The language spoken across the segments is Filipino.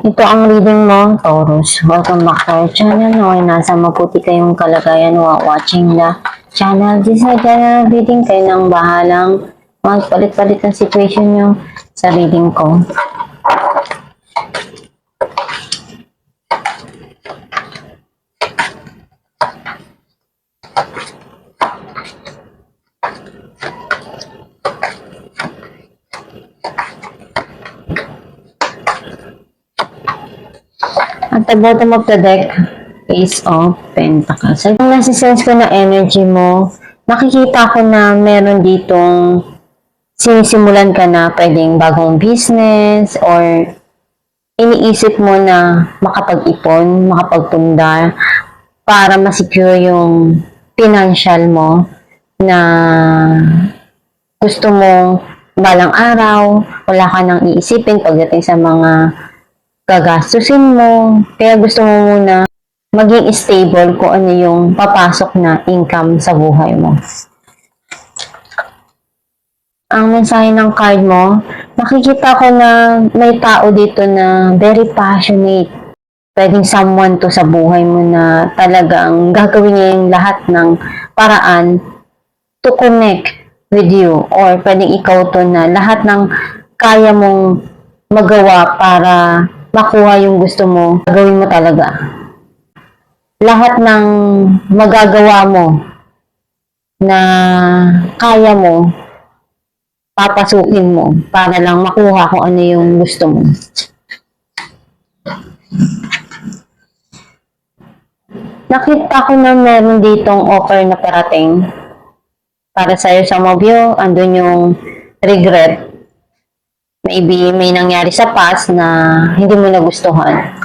Ito ang reading mo, Taurus. Welcome back to our channel. Naway nasa maputi kayong kalagayan while watching the channel. This is general reading. Kayo nang bahalang magpalit-palit ng situation nyo sa reading ko. At the bottom of the deck, Ace of Pentacles. Ang nasisense ko na energy mo, nakikita ko na meron ditong sinisimulan ka na pwedeng bagong business or iniisip mo na makapag-ipon, makapagpundar para masecure yung financial mo na gusto mong balang araw, wala ka nang iisipin pagdating sa mga gagastusin mo. Kaya gusto mo muna maging stable kung ano yung papasok na income sa buhay mo. Ang mensahe ng card mo, nakikita ko na may tao dito na very passionate. Pwedeng someone to sa buhay mo na talagang gagawin niya yung lahat ng paraan to connect with you. Or pwedeng ikaw to na lahat ng kaya mong magawa para makuha yung gusto mo, gawin mo talaga. Lahat ng magagawa mo na kaya mo, papasukin mo para lang makuha kung ano yung gusto mo. Nakita ko na meron ditong offer na parating para sa'yo sa mobile. Andun yung regret. Maybe may nangyari sa past na hindi mo nagustuhan.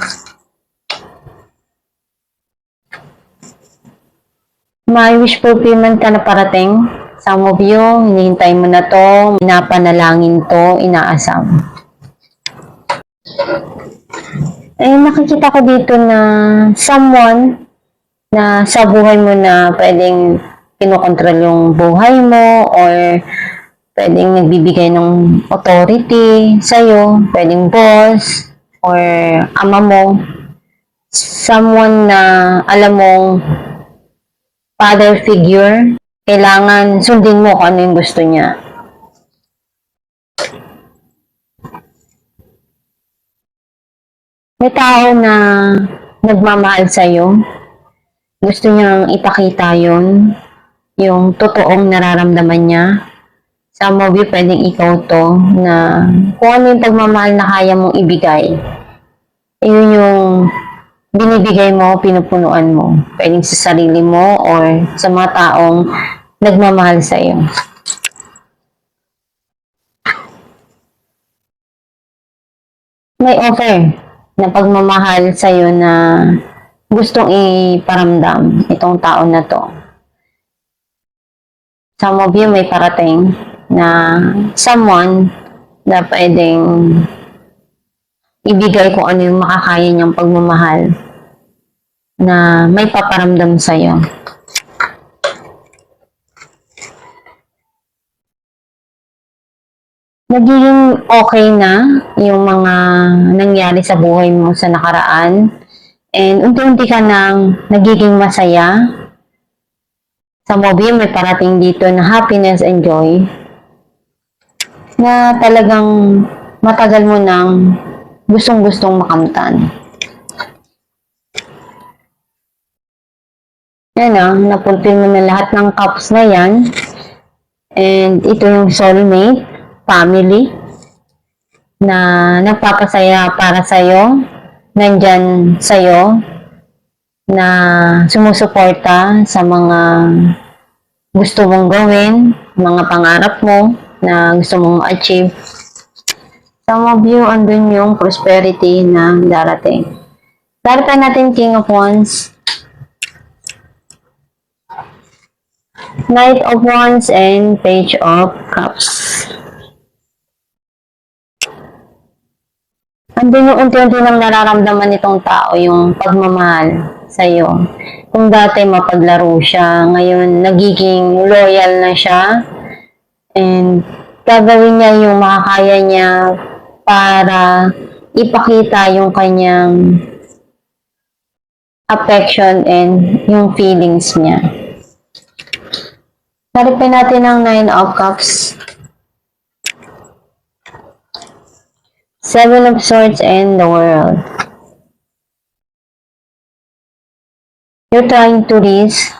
May wish fulfillment ka na parating. Some of you, hinihintay mo na to, pinapanalangin to, inaasam. Eh, nakikita ko dito na someone na sa buhay mo na pwedeng kinokontrol yung buhay mo or pwedeng nagbibigay ng authority sa'yo, pwedeng boss, or ama mo. Someone na alam mong father figure, kailangan sundin mo kung ano yung gusto niya. May tao na nagmamahal sa'yo, gusto niyang ipakita yon, yung totoong nararamdaman niya. Some of you, pwedeng ikaw to na kung ano yung pagmamahal na kaya mong ibigay, yun yung binibigay mo, pinupunuan mo. Pwedeng sa sarili mo or sa mga taong nagmamahal sa iyo. May offer na pagmamahal sa iyo na gustong iparamdam itong tao na to. Some of you, may parating na someone na pwedeng ibigay kung ano yung makakaya niyang pagmamahal na may paparamdam sa'yo. Nagiging okay na yung mga nangyari sa buhay mo sa nakaraan and unti-unti ka nang nagiging masaya. Sa mobile, may parating dito na happiness and joy na talagang matagal mo nang gustong-gustong makamtan. Yan na, napulpil mo na lahat ng cups na yan. And ito yung soulmate, family, na nagpapasaya para sa'yo, nandyan sa'yo, na sumusuporta sa mga gusto mong gawin, mga pangarap mo na gusto mong achieve. Some of you, andun yung prosperity na darating. Darating natin King of Wands, Knight of Wands, and Page of Cups. Andun yung unti-unti nang nararamdaman nitong tao yung pagmamahal sa'yo. Kung dati mapaglaro siya, ngayon nagiging loyal na siya. And gagawin niya yung makakaya niya para ipakita yung kanyang affection and yung feelings niya. Harapin natin ang 9 of Cups, 7 of Swords, and the World. You're trying to reach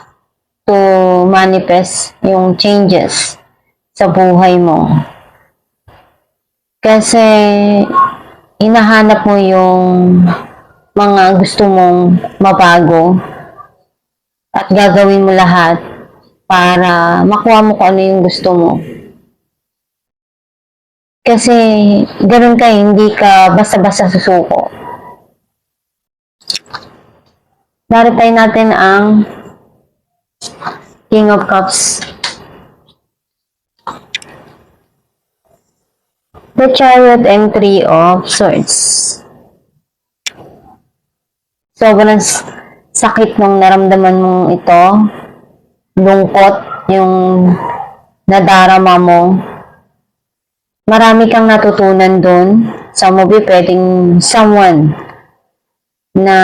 to manifest yung changes sa buhay mo. Kasi hinahanap mo yung mga gusto mong mabago at gagawin mo lahat para makuha mo kung ano yung gusto mo. Kasi ganun ka, hindi ka basta-basta susuko. Naripay natin ang King of Cups, the Chariot, and 3 of Swords. Sobrang sakit nung naramdaman mong ito, lungkot yung nadarama mo. Marami kang natutunan doon. Sa movie, pwedeng someone na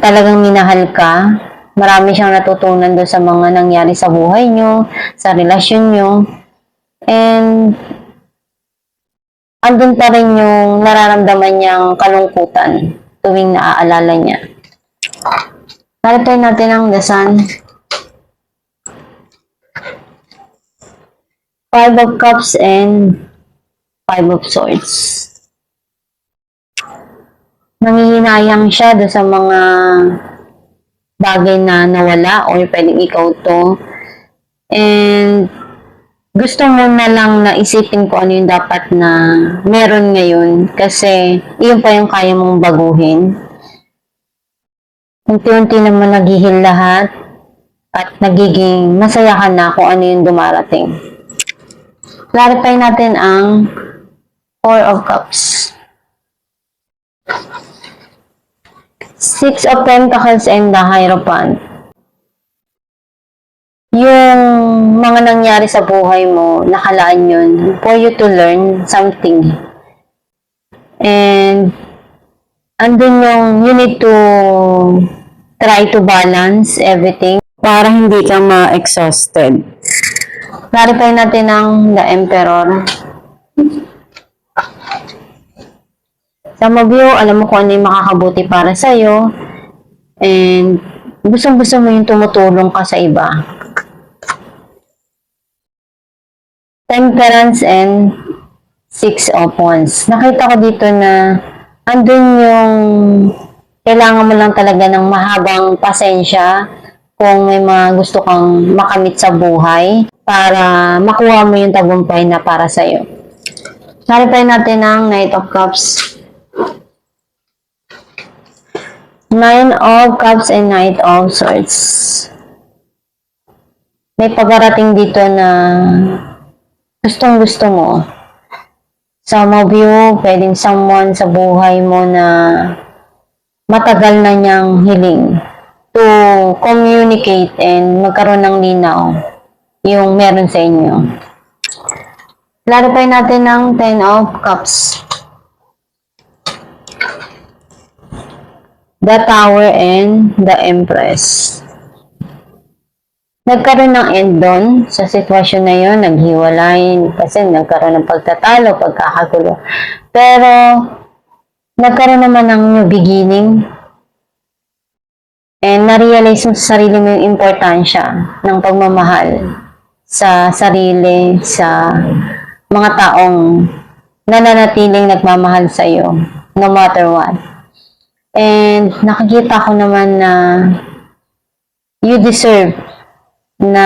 talagang minahal ka. Marami siyang natutunan doon sa mga nangyari sa buhay nyo, sa relasyon nyo. And andun pa rin yung nararamdaman niyang kalungkutan tuwing naaalala niya. Nalatay natin ang The Sun, 5 of Cups, and 5 of Swords. Nangihinayang siya doon sa mga bagay na nawala or pwedeng ikaw to. And gusto mo na lang na isipin ko ano yung dapat na meron ngayon kasi iyon pa yung kaya mong baguhin. Unti-unti naman naghihil lahat at nagiging masaya ka na kung ano yung dumarating. Clarify natin ang 4 of Cups, 6 of Pentacles, and the Hierophant. Yung mga nangyari sa buhay mo, nakalaan yun for you to learn something. And andun yung you need to try to balance everything para hindi ka ma-exhausted. Clarify natin ang the Emperor. Sa Mabyo, alam mo kung ano yung makakabuti para sa'yo. And gusto mo yung tumutulong ka sa iba. Temperance and 6 of Wands. Nakita ko dito na andun yung kailangan mo lang talaga ng mahabang pasensya kung may mga gusto kang makamit sa buhay para makuha mo yung tagumpay na para sa'yo. Clarify natin ang Knight of Cups, 9 of Cups, and Knight of Swords. May pagarating dito na gustong-gusto mo. Some of you, pwedeng someone sa buhay mo na matagal na niyang hiling to communicate and magkaroon ng linaw yung meron sa inyo. Clarify natin ang 10 of Cups, the Tower, and the Empress. Nagkaroon ng end doon sa sitwasyon na yun, naghiwalay kasi nagkaroon ng pagtatalo, pagkakagulo. Pero nagkaroon naman ng new beginning and na-realize mo sa sarili mo yung importansya ng pagmamahal sa sarili, sa mga taong nananatiling nagmamahal sa iyo no matter what. And nakikita ko naman na you deserve na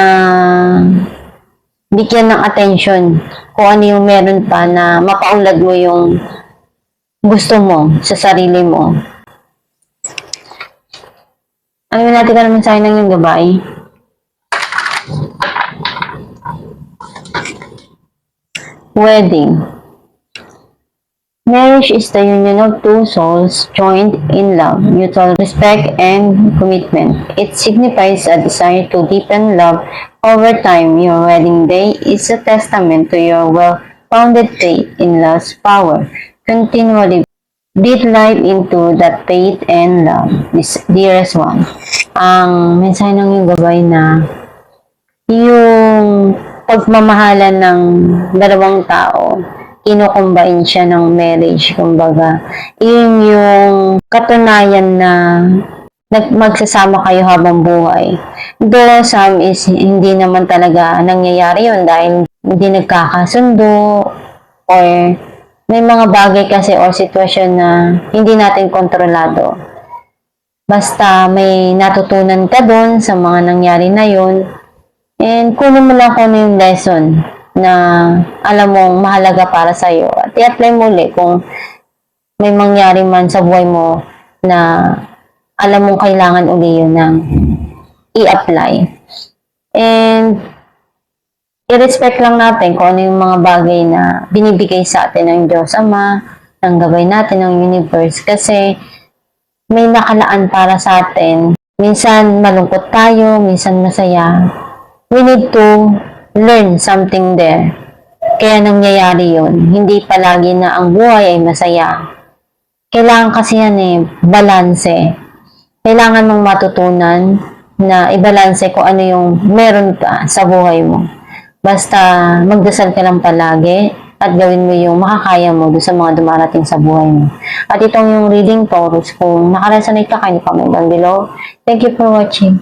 bigyan ng attention kung ano yung meron pa na mapaunlad mo yung gusto mo sa sarili mo. Ano natin ka naman sa'yo ng yung gabay? Wedding. Marriage is the union of two souls joined in love, mutual respect, and commitment. It signifies a desire to deepen love over time. Your wedding day is a testament to your well-founded faith in love's power. Continually Breathe life into that faith and love. Dearest one, ang mensahe ng yung gabay na yung pagmamahalan ng dalawang tao, kinukumbain siya ng marriage, kumbaga. Yun yung katunayan na magsasama kayo habang buhay. Though some is hindi naman talaga nangyayari yun dahil hindi nagkakasundo or may mga bagay kasi o sitwasyon na hindi natin kontrolado. Basta may natutunan ka doon sa mga nangyari na yun, and kunin mo lang kung ano yung lesson na alam mong mahalaga para sa'yo. At i-apply mo ulit kung may mangyari man sa buhay mo na alam mong kailangan uli yun na i-apply. And i-respect lang natin kung ano yung mga bagay na binibigay sa atin ng Diyos Ama, ng gabay natin ng universe, kasi may nakalaan para sa atin. Minsan malungkot tayo, minsan masaya. We need to learn something there. Kaya nangyayari yun. Hindi palagi na ang buhay ay masaya. Kailangan kasi yan balanse. Kailangan mong matutunan na ibalanse kung ano yung meron ka sa buhay mo. Basta magdasal ka lang palagi at gawin mo yung makakaya mo doon sa mga dumarating sa buhay mo. At itong yung reading Taurus, kung nakaresonate ka, kindly comment down below. Thank you for watching.